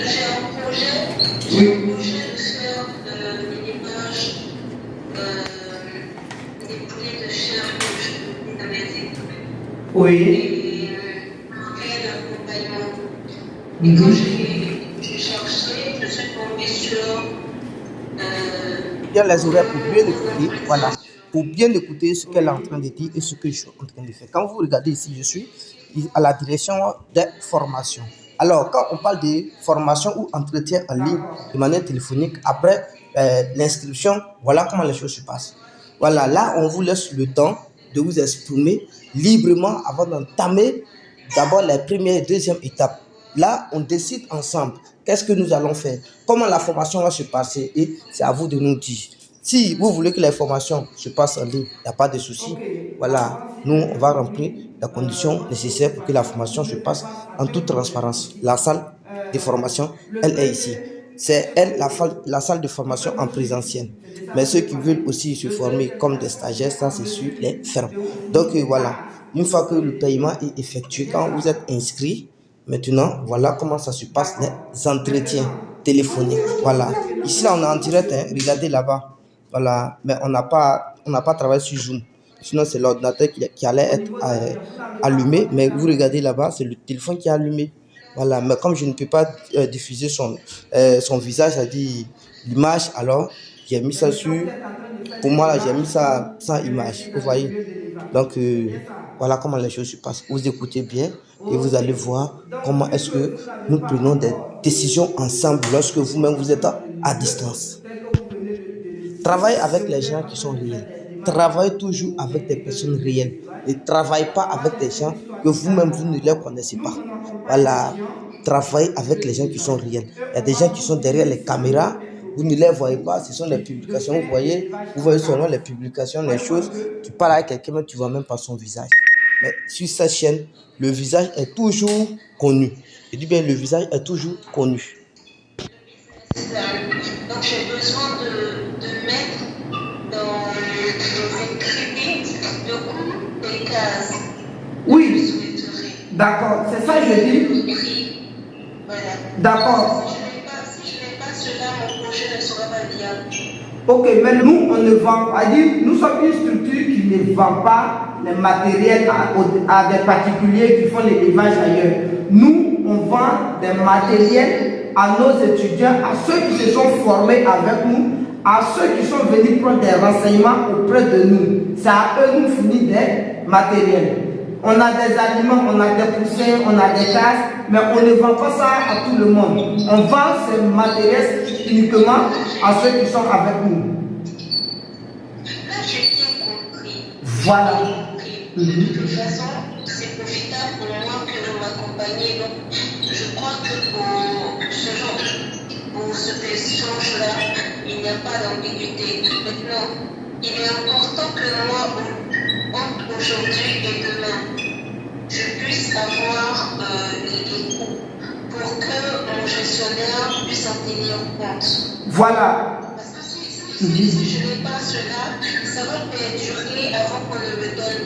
J'ai un projet Oui. de faire une image des poulets de chair que je fais dans les écoles. Oui. Et faire l'accompagnement. Et quand j'ai cherché, je suis tombée sur Bien les oreilles pour bien écouter, voilà, pour bien écouter ce qu'elle est en train de dire et ce que je suis en train de faire. Quand vous regardez ici, je suis à la direction des formations. Alors, quand on parle de formation ou entretien en ligne de manière téléphonique, après l'inscription, voilà comment les choses se passent. Voilà, là, on vous laisse le temps de vous exprimer librement avant d'entamer d'abord les premières et deuxième étapes. Là, on décide ensemble qu'est-ce que nous allons faire, comment la formation va se passer et c'est à vous de nous dire. Si vous voulez que la formation se passe en ligne, il n'y a pas de souci. Voilà, nous, on va remplir les conditions nécessaires pour que la formation se passe en toute transparence. La salle de formation, elle est ici. C'est elle, la salle de formation en présentiel. Mais ceux qui veulent aussi se former comme des stagiaires, ça c'est sur les fermes. Donc voilà, une fois que le paiement est effectué, quand vous êtes inscrit, maintenant, voilà comment ça se passe, les entretiens téléphoniques. Voilà. Ici, là, on est en direct, hein. Regardez là-bas. Voilà. Mais on n'a pas travaillé sur Zoom. Sinon, c'est l'ordinateur qui allait être allumé. Mais vous regardez là-bas, c'est le téléphone qui est allumé. Voilà. Mais comme je ne peux pas diffuser son visage, c'est-à-dire l'image, alors j'ai mis ça sur... Pour moi, là, j'ai mis ça sans image. Vous voyez? Donc, voilà comment les choses se passent. Vous écoutez bien et vous allez voir comment est-ce que nous prenons des décisions ensemble lorsque vous-même vous êtes à distance. Travaillez avec les gens qui sont réels. Travaillez toujours avec des personnes réelles. Ne travaillez pas avec des gens que vous-même vous ne les connaissez pas. Voilà. Travaillez avec les gens qui sont réels. Il y a des gens qui sont derrière les caméras. Vous ne les voyez pas, ce sont des publications. Vous voyez seulement les publications, les choses. Tu parles avec quelqu'un, mais tu ne vois même pas son visage. Mais sur cette chaîne, le visage est toujours connu. Je dis bien, le visage est toujours connu. Donc j'ai besoin de mettre dans une critique de coup des cases. Oui. D'accord, c'est ça que je dis. Voilà. D'accord. Si je n'ai pas cela, mon projet ne sera pas viable. Ok, mais nous, on ne vend pas. Nous sommes une structure qui ne vend pas les matériels à des particuliers qui font l'élevage ailleurs. Nous, on vend des matériels à nos étudiants, à ceux qui se sont formés avec nous, à ceux qui sont venus prendre des renseignements auprès de nous. C'est à eux nous fournir des matériels. On a des aliments, on a des poussins, on a des cases, mais on ne vend pas ça à tout le monde. On vend ces matériels uniquement à ceux qui sont avec nous. Là, j'ai bien compris. Voilà. De toute façon, c'est profitable pour moi que vous m'accompagnez. Donc, je crois que pour ce échange-là, il n'y a pas d'ambiguïté. Maintenant, il est important que moi, entre aujourd'hui et demain, je puisse avoir les coûts pour que mon gestionnaire puisse en tenir compte. Voilà. Parce que si je n'ai pas cela, ça va perdurer avant qu'on ne me donne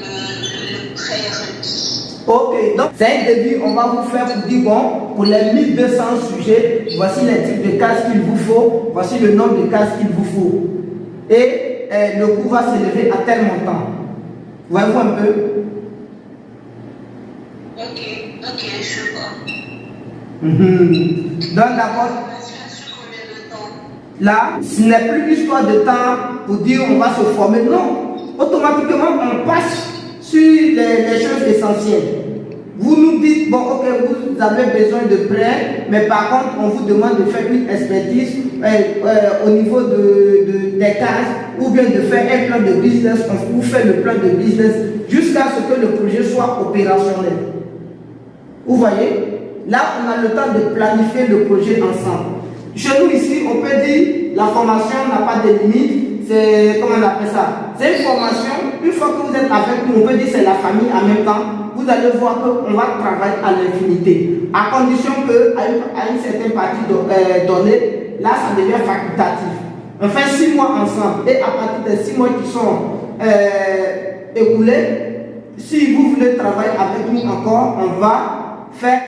le prêt requis. Ok, donc c'est un début, on va vous faire pour dire, bon, pour les 1200 sujets, voici les types de cases qu'il vous faut, voici le nombre de cases qu'il vous faut. Et le coût va s'élever à tel montant. Voyez-vous un peu? Ok, je vois. Donc d'abord, là, ce n'est plus l'histoire de temps pour dire on va se former. Non, automatiquement on passe sur les choses essentielles. Vous nous dites, bon ok, vous avez besoin de prêt, mais par contre on vous demande de faire une expertise au niveau des cases, ou bien de faire un plan de business. On vous fait le plan de business jusqu'à ce que le projet soit opérationnel. Vous voyez? Là, on a le temps de planifier le projet ensemble. Chez nous ici, on peut dire la formation n'a pas de limite. C'est, comment on appelle ça? C'est une formation. Une fois que vous êtes avec nous, on peut dire c'est la famille en même temps. Vous allez voir qu'on va travailler à l'infinité. À condition qu'à une certaine partie donnée, là, ça devient facultatif. On fait 6 mois ensemble. Et à partir des 6 mois qui sont écoulés, si vous voulez travailler avec nous encore, on va faire